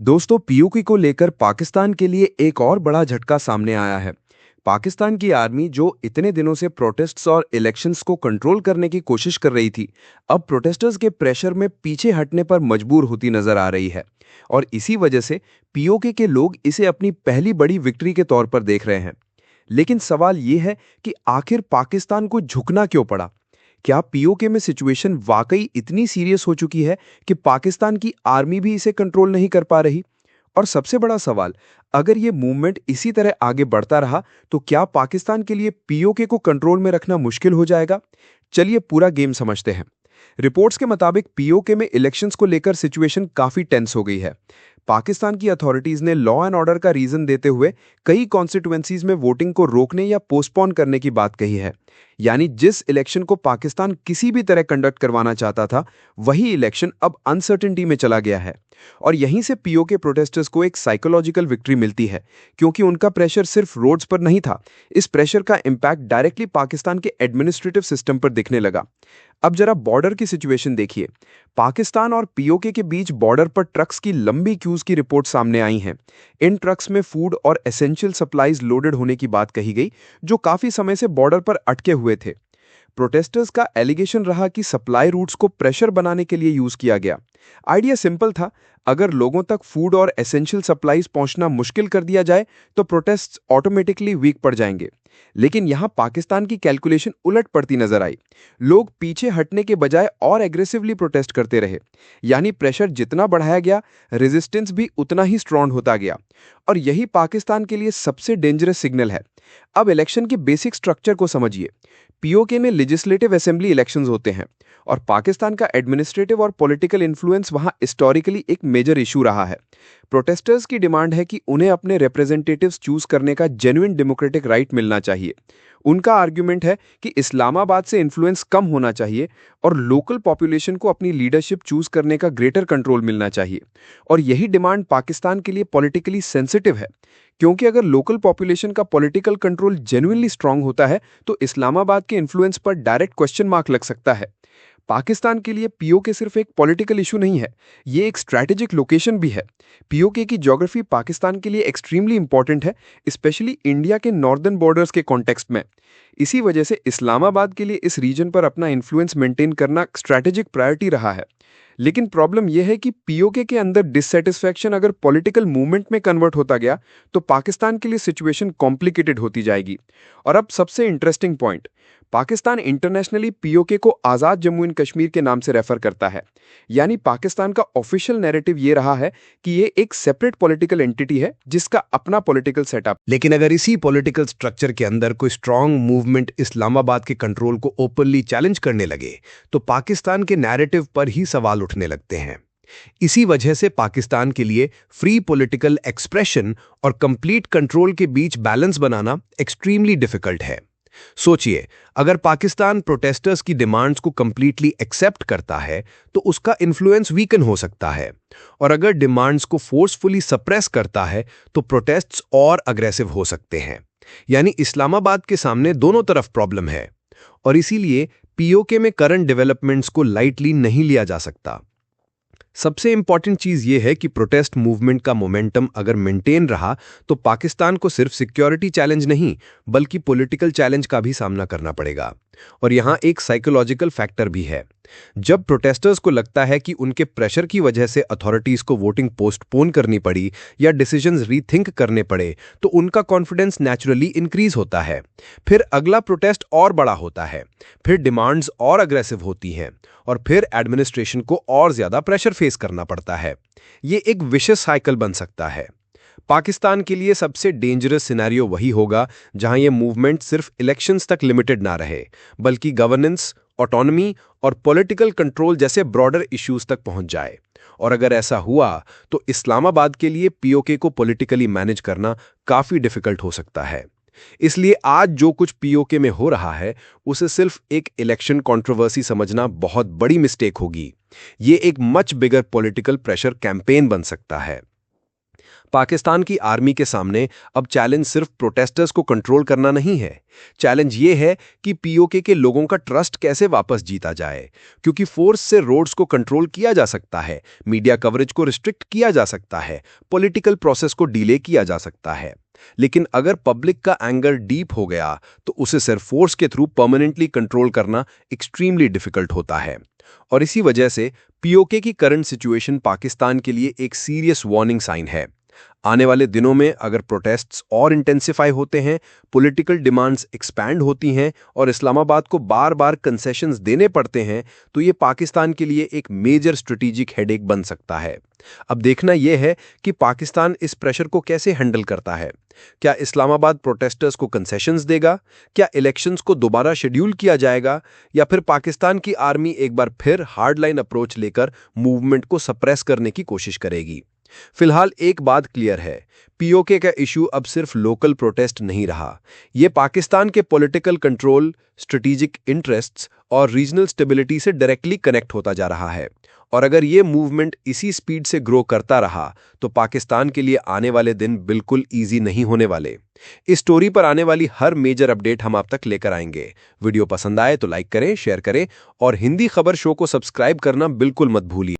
दोस्तों, पीओके को लेकर पाकिस्तान के लिए एक और बड़ा झटका सामने आया है। पाकिस्तान की आर्मी जो इतने दिनों से प्रोटेस्ट्स और इलेक्शंस को कंट्रोल करने की कोशिश कर रही थी, अब प्रोटेस्टर्स के प्रेशर में पीछे हटने पर मजबूर होती नजर आ रही है। और इसी वजह से पीओके के लोग इसे अपनी पहली बड़ी विक्ट्री के तौर पर देख रहे हैं। लेकिन सवाल यह है कि आखिर पाकिस्तान को झुकना क्यों पड़ा? क्या पीओके में सिचुएशन वाकई इतनी सीरियस हो चुकी है कि पाकिस्तान की आर्मी भी इसे कंट्रोल नहीं कर पा रही? और सबसे बड़ा सवाल, अगर ये मूवमेंट इसी तरह आगे बढ़ता रहा तो क्या पाकिस्तान के लिए पीओके को कंट्रोल में रखना मुश्किल हो जाएगा? चलिए पूरा गेम समझते हैं। रिपोर्ट्स के मुताबिक पीओके में इलेक्शंस को लेकर सिचुएशन काफी टेंस हो गई है। पाकिस्तान की अथॉरिटीज ने लॉ एंड ऑर्डर का रीजन देते हुए कई कॉन्स्टिट्यूएंसीज में वोटिंग को रोकने या पोस्टपोन करने की बात कही है। यानी जिस इलेक्शन को पाकिस्तान किसी भी तरह कंडक्ट करवाना चाहता था, वही इलेक्शन अब अनसर्टेनिटी में चला गया है। और यहीं से पीओके प्रोटेस्टर्स को एक साइकोलॉजिकल विक्ट्री मिलती है, क्योंकि उनका प्रेशर सिर्फ रोड्स पर नहीं था। इस प्रेशर का इंपैक्ट डायरेक्टली पाकिस्तान के एडमिनिस्ट्रेटिव सिस्टम पर दिखने लगा। अब जरा बॉर्डर की सिचुएशन देखिए। पाकिस्तान और पीओके के बीच बॉर्डर पर ट्रक्स की लंबी क्यूज की रिपोर्ट सामने आई हैं। इन ट्रक्स में फूड और एसेंशियल सप्लाईज लोडेड होने की बात कही गई, जो काफी समय से बॉर्डर पर अटके हुए थे। प्रोटेस्टर्स का एलिगेशन रहा कि सप्लाई रूट्स को प्रेशर बनाने के लिए यूज किया गया। आइडिया सिंपल था, अगर लोगों तक फूड और एसेंशियल सप्लाईज पहुंचना मुश्किल कर दिया जाए तो प्रोटेस्ट्स ऑटोमेटिकली वीक पड़ जाएंगे। लेकिन यहां पाकिस्तान की कैलकुलेशन उलट पड़ती नजर आई। लोग पीछे हटने के बजाय और एग्रेसिवली प्रोटेस्ट करते रहे। यानी प्रेशर जितना बढ़ाया गया, रेजिस्टेंस भी उतना ही स्ट्रॉन्ग होता गया। और यही पाकिस्तान के लिए सबसे डेंजरस सिग्नल है। अब इलेक्शन के बेसिक स्ट्रक्चर को समझिए। पीओके में लेजिस्लेटिव असेंबली इलेक्शंस होते हैं, और पाकिस्तान का एडमिनिस्ट्रेटिव और पॉलिटिकल इन्फ्लुएंस वहां हिस्टोरिकली एक मेजर इशू रहा है। प्रोटेस्टर्स की डिमांड है कि उन्हें अपने रिप्रेजेंटेटिव्स चूज करने का जेन्युइन डेमोक्रेटिक राइट मिलना चाहिए। उनका आर्ग्यूमेंट है कि इस्लामाबाद से इन्फ्लुएंस कम होना चाहिए और लोकल पॉपुलेशन को अपनी लीडरशिप चूज करने का ग्रेटर कंट्रोल मिलना चाहिए। और यही डिमांड पाकिस्तान के लिए पॉलिटिकली सेंसिटिव है, क्योंकि अगर लोकल पॉपुलेशन का पॉलिटिकल कंट्रोल जेन्युइनली स्ट्रांग होता है तो इस्लामाबाद के इन्फ्लुएंस पर डायरेक्ट क्वेश्चन मार्क लग सकता है। पाकिस्तान के लिए पीओके सिर्फ एक पॉलिटिकल इशू नहीं है, ये एक स्ट्रैटेजिक लोकेशन भी है। पीओके की ज्योग्राफी पाकिस्तान के लिए एक्सट्रीमली इंपॉर्टेंट है, स्पेशली इंडिया के नॉर्दर्न बॉर्डर्स के कॉन्टेक्स्ट में। इसी वजह से इस्लामाबाद के लिए इस रीजन पर अपना इन्फ्लुएंस मेंटेन करना स्ट्रैटेजिक प्रायोरिटी रहा है। लेकिन प्रॉब्लम यह है कि पीओके के अंदर डिससेटिस्फैक्शन अगर पॉलिटिकल मूवमेंट में कन्वर्ट होता गया तो पाकिस्तान के लिए सिचुएशन कॉम्प्लिकेटेड होती जाएगी। और अब सबसे interesting point, Pakistan internationally PoK को आज़ाद जम्मू एंड कश्मीर के नाम से रेफर करता है। यानी पाकिस्तान का ऑफिशियल नैरेटिव ये रहा है कि ये एक सेपरेट पॉलिटिकल एंटिटी है जिसका अपना पॉलिटिकल सेटअप। लेकिन अगर इसी पॉलिटिकल स्ट्रक्चर के अंदर कोई स्ट्रांग मूवमेंट इस्लामाबाद के कंट्रोल को ओपनली चैलेंज करने लगे तो पाकिस्तान के नैरेटिव पर ही सवाल उठने लगते हैं। इसी वजह से पाकिस्तान के लिए फ्री पॉलिटिकल एक्सप्रेशन और कंप्लीट कंट्रोल के बीच बैलेंस बनाना एक्सट्रीमली डिफिकल्ट है। सोचिए, अगर पाकिस्तान प्रोटेस्टर्स की डिमांड्स को कंप्लीटली एक्सेप्ट करता है तो उसका इन्फ्लुएंस वीकन हो सकता है, और अगर डिमांड्स को फोर्सफुली सप्रेस करता है तो प्रोटेस्ट्स और अग्रेसिव हो सकते हैं। यानी इस्लामाबाद के सामने दोनों तरफ प्रॉब्लम है, और इसीलिए पीओके में करंट डेवलपमेंट्स को लाइटली नहीं लिया जा सकता। सबसे इंपॉर्टेंट चीज यह है कि प्रोटेस्ट मूवमेंट का मोमेंटम अगर मेंटेन रहा तो पाकिस्तान को सिर्फ सिक्योरिटी चैलेंज नहीं बल्कि पॉलिटिकल चैलेंज का भी सामना करना पड़ेगा। और यहां एक साइकोलॉजिकल फैक्टर भी है। जब प्रोटेस्टर्स को लगता है कि उनके प्रेशर की वजह से अथॉरिटीज को वोटिंग पोस्टपोन करनी पड़ी या डिसीजंस रीथिंक करने पड़े तो उनका कॉन्फिडेंस नेचुरली इंक्रीज होता है। फिर अगला प्रोटेस्ट और बड़ा होता है, फिर डिमांड्स और अग्रेसिव होती हैं, और फिर एडमिनिस्ट्रेशन को और ज्यादा प्रेशर फेस करना पड़ता है। ये एक विशियस साइकिल बन सकता है। पाकिस्तान के लिए सबसे डेंजरस सिनेरियो वही होगा जहां ये मूवमेंट सिर्फ इलेक्शंस तक लिमिटेड ना रहे, बल्कि गवर्नेंस, ऑटोनॉमी और पॉलिटिकल कंट्रोल जैसे ब्रॉडर इश्यूज तक पहुंच जाए। और अगर ऐसा हुआ तो इस्लामाबाद के लिए पीओके को पॉलिटिकली मैनेज करना काफी डिफिकल्ट हो सकता है। इसलिए आज जो कुछ पीओके में हो रहा है उसे सिर्फ एक इलेक्शन कंट्रोवर्सी समझना बहुत बड़ी मिस्टेक होगी। ये एक much bigger political pressure campaign बन सकता है। पाकिस्तान की आर्मी के सामने अब चैलेंज सिर्फ प्रोटेस्टर्स को कंट्रोल करना नहीं है। चैलेंज ये है कि पीओके के लोगों का ट्रस्ट कैसे वापस जीता जाए, क्योंकि फोर्स से रोड्स को कंट्रोल किया जा सकता है, मीडिया कवरेज को रिस्ट्रिक्ट किया जा सकता है, पॉलिटिकल प्रोसेस को डिले किया जा सकता है। लेकिन अगर पब्लिक का एंगर डीप हो गया तो उसे सिर्फ फोर्स के थ्रू परमानेंटली कंट्रोल करना एक्सट्रीमली डिफिकल्ट होता है। और इसी वजह से पीओके की करंट सिचुएशन पाकिस्तान के लिए एक सीरियस वार्निंग साइन है। आने वाले दिनों में अगर प्रोटेस्ट्स और इंटेंसिफाई होते हैं, पॉलिटिकल डिमांड्स एक्सपैंड होती हैं और इस्लामाबाद को बार बार कंसेशंस देने पड़ते हैं, तो ये पाकिस्तान के लिए एक मेजर स्ट्रेटेजिक हेडेक बन सकता है। अब देखना यह है कि पाकिस्तान इस प्रेशर को कैसे हैंडल करता है। क्या इस्लामाबाद प्रोटेस्टर्स को कंसेशंस देगा? क्या इलेक्शंस को दोबारा शेड्यूल किया जाएगा? या फिर पाकिस्तान की आर्मी एक बार फिर हार्डलाइन अप्रोच लेकर मूवमेंट को सप्रेस करने की कोशिश करेगी? फिलहाल एक बात क्लियर है, पीओके का इशू अब सिर्फ लोकल प्रोटेस्ट नहीं रहा। ये पाकिस्तान के पॉलिटिकल कंट्रोल, स्ट्रेटेजिक इंटरेस्ट्स और रीजनल स्टेबिलिटी से डायरेक्टली कनेक्ट होता जा रहा है। और अगर ये मूवमेंट इसी स्पीड से ग्रो करता रहा तो पाकिस्तान के लिए आने वाले दिन बिल्कुल ईजी नहीं होने वाले। इस स्टोरी पर आने वाली हर मेजर अपडेट हम आप तक लेकर आएंगे। वीडियो पसंद आए तो लाइक करें, शेयर करें और हिंदी खबर शो को सब्सक्राइब करना बिल्कुल मत भूलिए।